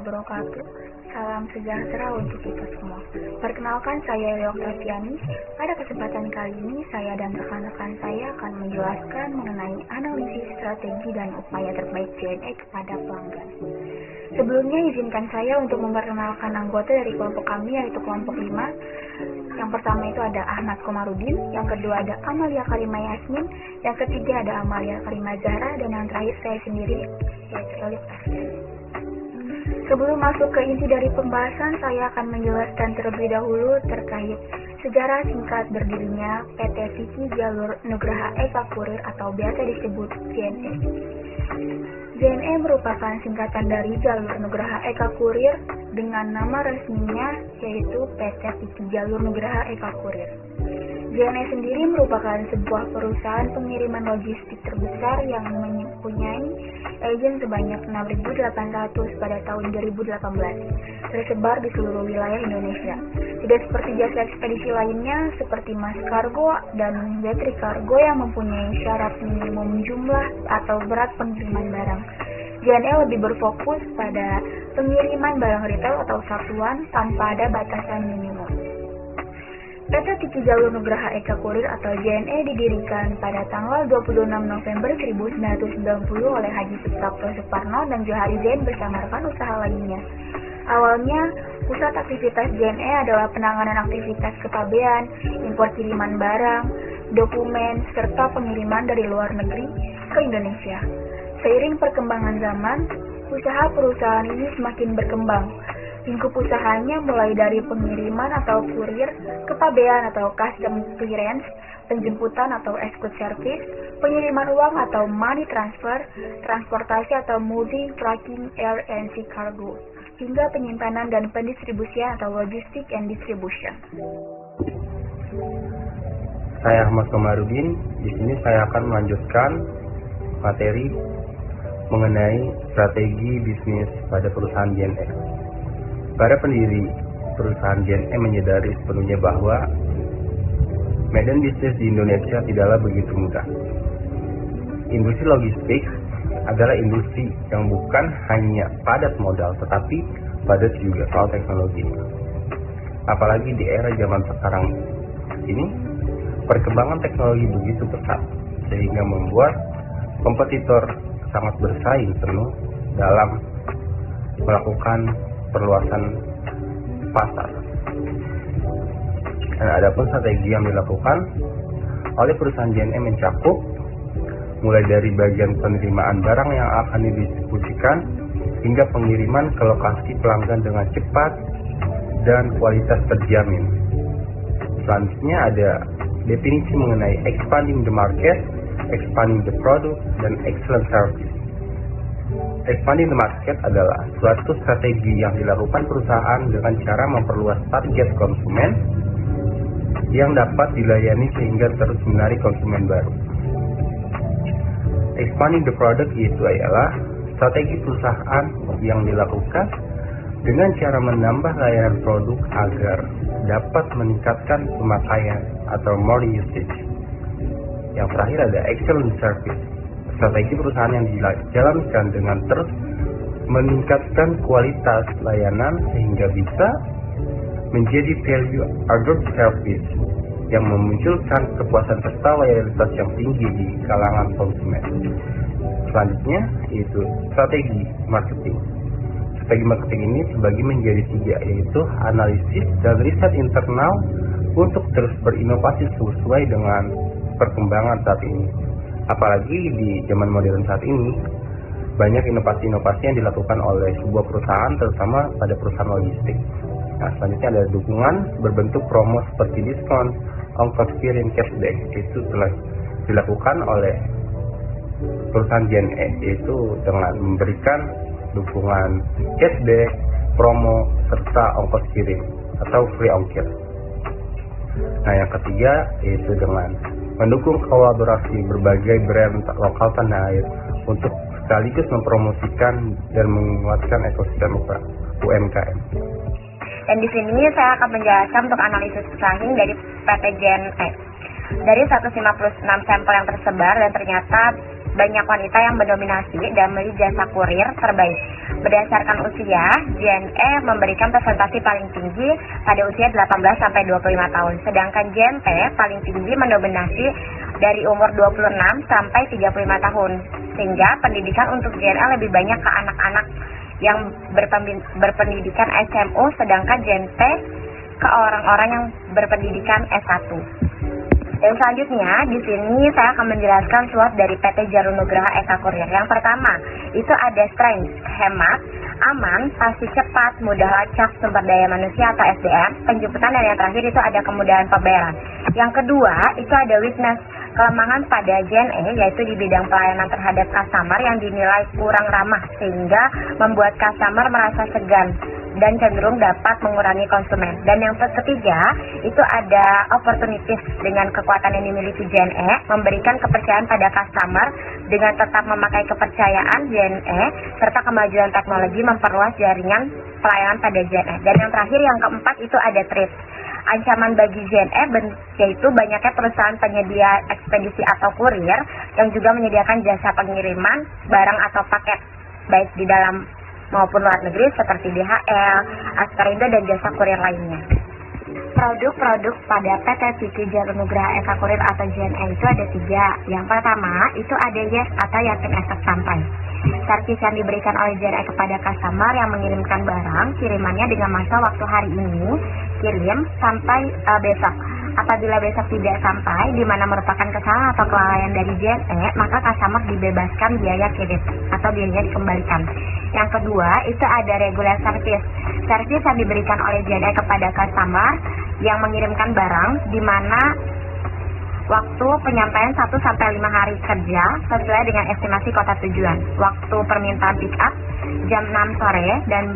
wabarakatuh. Salam sejahtera untuk kita semua. Perkenalkan, saya Leo Oktaviani. Pada kesempatan kali ini, saya dan rekan-rekan saya akan menjelaskan mengenai analisis strategi dan upaya terbaik JNE kepada pelanggan. Sebelumnya, izinkan saya untuk memperkenalkan anggota dari kelompok kami, yaitu kelompok 5. Yang pertama itu ada Ahmad Komarudin, yang kedua ada Amalia Karimah Yasmin, yang ketiga ada Amalia Karimah Zahra, dan yang terakhir saya sendiri, yaitu Elif Tasfiani. Sebelum masuk ke inti dari pembahasan, saya akan menjelaskan terlebih dahulu terkait sejarah singkat berdirinya PT Vicky Jalur Nugraha Eka Kurir atau biasa disebut JNE. JNE merupakan singkatan dari Jalur Nugraha Eka Kurir dengan nama resminya yaitu PT Vicky Jalur Nugraha Eka Kurir. JNE sendiri merupakan sebuah perusahaan pengiriman logistik terbesar yang mempunyai agen sebanyak 6.800 pada tahun 2018, tersebar di seluruh wilayah Indonesia. Tidak seperti jasa ekspedisi lainnya seperti Mas Kargo dan Betri Kargo yang mempunyai syarat minimum jumlah atau berat pengiriman barang. JNE lebih berfokus pada pengiriman barang retail atau satuan tanpa ada batasan minimum. PT Vicky Jalur Nugraha Eka Kurir atau JNE didirikan pada tanggal 26 November 1990 oleh Haji Suprapto Suparno dan Johari Zain bersama rekan usaha lainnya. Awalnya, pusat aktivitas JNE adalah penanganan aktivitas kepabean, impor kiriman barang, dokumen, serta pengiriman dari luar negeri ke Indonesia. Seiring perkembangan zaman, usaha perusahaan ini semakin berkembang. Lingkup usahanya mulai dari pengiriman atau kurir, kepabean atau custom clearance, penjemputan atau escort service, pengiriman uang atau money transfer, transportasi atau moving, tracking, air and sea cargo, hingga penyimpanan dan pendistribusian atau logistik and distribution. Saya Ahmad Komarudin. Di sini saya akan melanjutkan materi mengenai strategi bisnis pada perusahaan JNE. Para pendiri perusahaan JNE menyadari sepenuhnya bahwa medan bisnis di Indonesia tidaklah begitu mudah. Industri logistik adalah industri yang bukan hanya padat modal, tetapi padat juga soal teknologi. Apalagi di era zaman sekarang ini, perkembangan teknologi begitu pesat, sehingga membuat kompetitor sangat bersaing penuh dalam melakukan perluasan pasar. Dan ada pun strategi yang dilakukan oleh perusahaan JNE mencakup mulai dari bagian penerimaan barang yang akan didistribusikan hingga pengiriman ke lokasi pelanggan dengan cepat dan kualitas terjamin. Selanjutnya ada definisi mengenai expanding the market, expanding the product, dan excellent service. Expanding the market adalah suatu strategi yang dilakukan perusahaan dengan cara memperluas target konsumen yang dapat dilayani sehingga terus menarik konsumen baru. Expanding the product itu adalah strategi perusahaan yang dilakukan dengan cara menambah layanan produk agar dapat meningkatkan pemakaian atau more usage. Yang terakhir ada excellent service. Strategi perusahaan yang dijalankan dengan terus meningkatkan kualitas layanan sehingga bisa menjadi value added service yang memunculkan kepuasan serta loyalitas yang tinggi di kalangan konsumen. Selanjutnya yaitu strategi marketing. Strategi marketing ini terbagi menjadi 3, yaitu analisis dan riset internal untuk terus berinovasi sesuai dengan perkembangan saat ini. Apalagi di zaman modern saat ini, banyak inovasi-inovasi yang dilakukan oleh sebuah perusahaan, terutama pada perusahaan logistik. Nah, selanjutnya ada dukungan berbentuk promo seperti diskon, ongkos kirim, cashback. Itu telah dilakukan oleh perusahaan JNE, yaitu dengan memberikan dukungan cashback, promo, serta ongkos kirim atau free ongkir. Nah, yang ketiga yaitu dengan mendukung kolaborasi berbagai brand lokal tanah air untuk sekaligus mempromosikan dan menguatkan ekosistem UMKM. Dan di sini saya akan menjelaskan untuk analisis pesaing dari PT JNE. Dari 156 sampel yang tersebar dan ternyata banyak wanita yang mendominasi dan membeli jasa kurir terbaik. Berdasarkan usia, JNE memberikan presentasi paling tinggi pada usia 18-25 tahun, sedangkan JNT paling tinggi mendominasi dari umur 26 sampai 35 tahun, sehingga pendidikan untuk JNE lebih banyak ke anak-anak yang berpendidikan SMU, sedangkan JNT ke orang-orang yang berpendidikan S1. Dan selanjutnya, di sini saya akan menjelaskan SWOT dari PT Jarum Nugraha Eka Kurir. Yang pertama, itu ada strength, hemat, aman, pasti cepat, mudah lacak, sumber daya manusia atau SDM, penjemputan, dan yang terakhir itu ada kemudahan pembayaran. Yang kedua, itu ada weakness, kelemahan pada JNE, yaitu di bidang pelayanan terhadap customer yang dinilai kurang ramah, sehingga membuat customer merasa segan dan cenderung dapat mengurangi konsumen. Dan yang ketiga, itu ada opportunities, dengan kekuatan yang dimiliki JNE, memberikan kepercayaan pada customer dengan tetap memakai kepercayaan JNE, serta kemajuan teknologi memperluas jaringan pelayanan pada JNE. Dan yang terakhir, yang keempat, itu ada threat. Ancaman bagi JNE yaitu banyaknya perusahaan penyedia ekspedisi atau kurir yang juga menyediakan jasa pengiriman barang atau paket, baik di dalam maupun luar negeri seperti DHL, Askarindo, dan jasa kurir lainnya. Produk-produk pada PT Vicky Jarum Nugraha Eka Kurir atau JNE itu ada 3. Yang pertama, itu ada yes atau yakin efek sampai. Servis yang diberikan oleh JNE kepada customer yang mengirimkan barang, kirimannya dengan masa waktu hari ini, kirim sampai besok. Apabila besok tidak sampai, di mana merupakan kesalahan atau kelalaian dari JNE, maka customer dibebaskan biaya kirim atau biayanya dikembalikan. Yang kedua, itu ada regular service. Servis yang diberikan oleh JNE kepada customer yang mengirimkan barang, di mana waktu penyampaian 1-5 hari kerja sesuai dengan estimasi kota tujuan. Waktu permintaan pick up jam 6 sore dan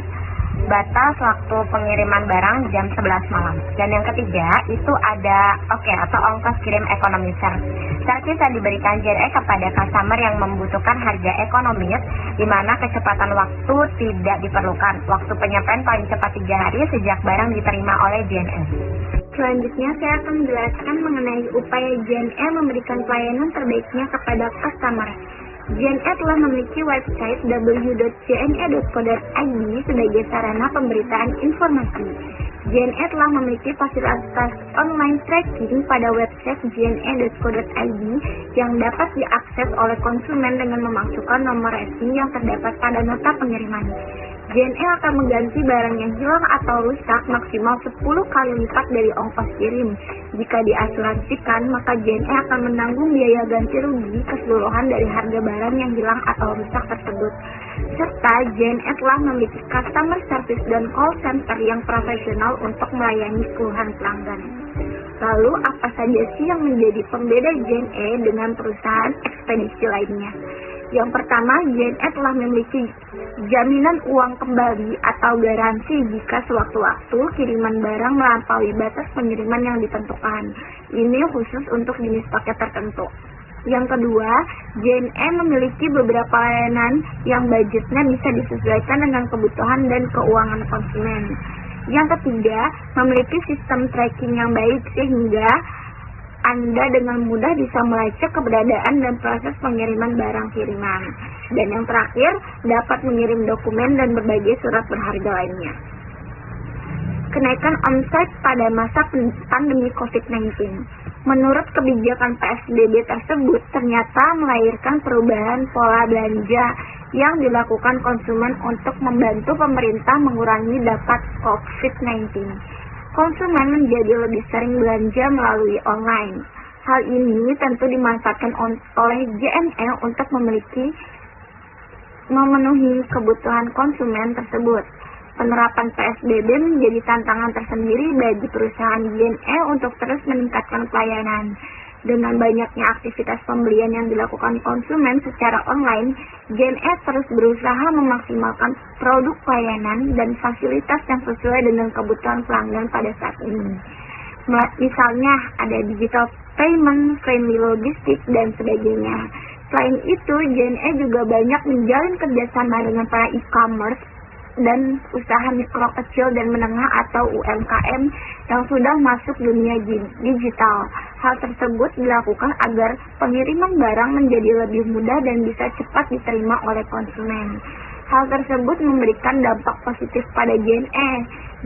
batas waktu pengiriman barang jam 11 malam. Dan yang ketiga, itu ada atau ongkos kirim ekonomis. Servis yang diberikan JNE kepada customer yang membutuhkan harga ekonomis, di mana kecepatan waktu tidak diperlukan. Waktu penyampaian paling cepat 3 hari sejak barang diterima oleh JNE. Selanjutnya saya akan menjelaskan mengenai upaya JNE memberikan pelayanan terbaiknya kepada customer. JNE telah memiliki website www.jne.co.id sebagai sarana pemberitaan informasi. JNE telah memiliki fasilitas online tracking pada website jne.co.id yang dapat diakses oleh konsumen dengan memasukkan nomor resmi yang terdapat pada nota pengiriman. JNE akan mengganti barang yang hilang atau rusak maksimal 10 kali lipat dari ongkos kirim. Jika diasuransikan, maka JNE akan menanggung biaya ganti rugi keseluruhan dari harga barang yang hilang atau rusak tersebut. Serta JNE telah memiliki customer service dan call center yang profesional untuk melayani keluhan pelanggan. Lalu, apa saja sih yang menjadi pembeda JNE dengan perusahaan ekspedisi lainnya? Yang pertama, JNE telah memiliki jaminan uang kembali atau garansi jika sewaktu-waktu kiriman barang melampaui batas pengiriman yang ditentukan. Ini khusus untuk jenis paket tertentu. Yang kedua, JNE memiliki beberapa layanan yang budgetnya bisa disesuaikan dengan kebutuhan dan keuangan konsumen. Yang ketiga, memiliki sistem tracking yang baik sehingga Anda dengan mudah bisa melacak keberadaan dan proses pengiriman barang kiriman. Dan yang terakhir, dapat mengirim dokumen dan berbagai surat berharga lainnya. Kenaikan omset pada masa pandemi COVID-19. Menurut kebijakan PSBB tersebut, ternyata melahirkan perubahan pola belanja yang dilakukan konsumen untuk membantu pemerintah mengurangi dampak COVID-19. Konsumen menjadi lebih sering belanja melalui online. Hal ini tentu dimanfaatkan oleh JNE untuk memenuhi kebutuhan konsumen tersebut. Penerapan PSBB menjadi tantangan tersendiri bagi perusahaan JNE untuk terus meningkatkan pelayanan. Dengan banyaknya aktivitas pembelian yang dilakukan konsumen secara online, JNE terus berusaha memaksimalkan produk pelayanan dan fasilitas yang sesuai dengan kebutuhan pelanggan pada saat ini. Misalnya, ada digital payment, friendly logistik, dan sebagainya. Selain itu, JNE juga banyak menjalin kerjasama dengan para e-commerce dan usaha mikro kecil dan menengah atau UMKM yang sudah masuk dunia digital. Hal tersebut dilakukan agar pengiriman barang menjadi lebih mudah dan bisa cepat diterima oleh konsumen. Hal tersebut memberikan dampak positif pada JNE.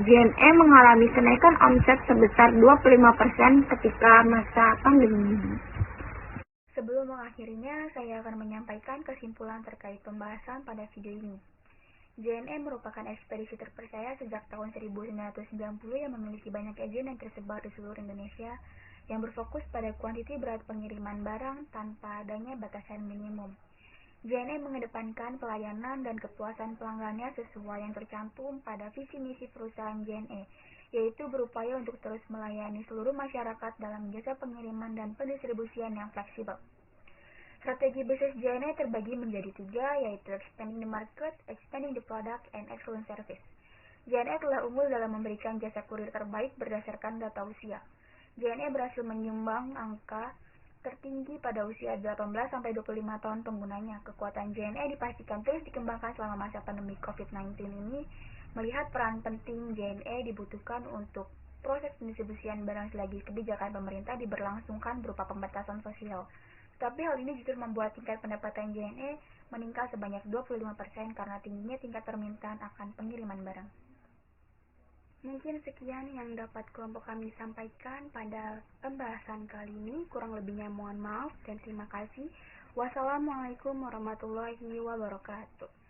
JNE mengalami kenaikan omset sebesar 25% ketika masa pandemi. Sebelum mengakhirinya, saya akan menyampaikan kesimpulan terkait pembahasan pada video ini. JNE merupakan ekspedisi terpercaya sejak tahun 1990 yang memiliki banyak agen yang tersebar di seluruh Indonesia yang berfokus pada kuantiti berat pengiriman barang tanpa adanya batasan minimum. JNE mengedepankan pelayanan dan kepuasan pelanggannya sesuai yang tercantum pada visi misi perusahaan JNE, yaitu berupaya untuk terus melayani seluruh masyarakat dalam jasa pengiriman dan pendistribusian yang fleksibel. Strategi bisnis JNE terbagi menjadi 3, yaitu expanding the market, expanding the product, and excellent service. JNE telah unggul dalam memberikan jasa kurir terbaik berdasarkan data usia. JNE berhasil menyumbang angka tertinggi pada usia 18-25 tahun penggunanya. Kekuatan JNE dipastikan terus dikembangkan selama masa pandemi COVID-19 ini, melihat peran penting JNE dibutuhkan untuk proses pendistribusian barang selagi kebijakan pemerintah diberlangsungkan berupa pembatasan sosial. Tapi hal ini justru membuat tingkat pendapatan JNE meningkat sebanyak 25% karena tingginya tingkat permintaan akan pengiriman barang. Mungkin sekian yang dapat kelompok kami sampaikan pada pembahasan kali ini. Kurang lebihnya mohon maaf dan terima kasih. Wassalamualaikum warahmatullahi wabarakatuh.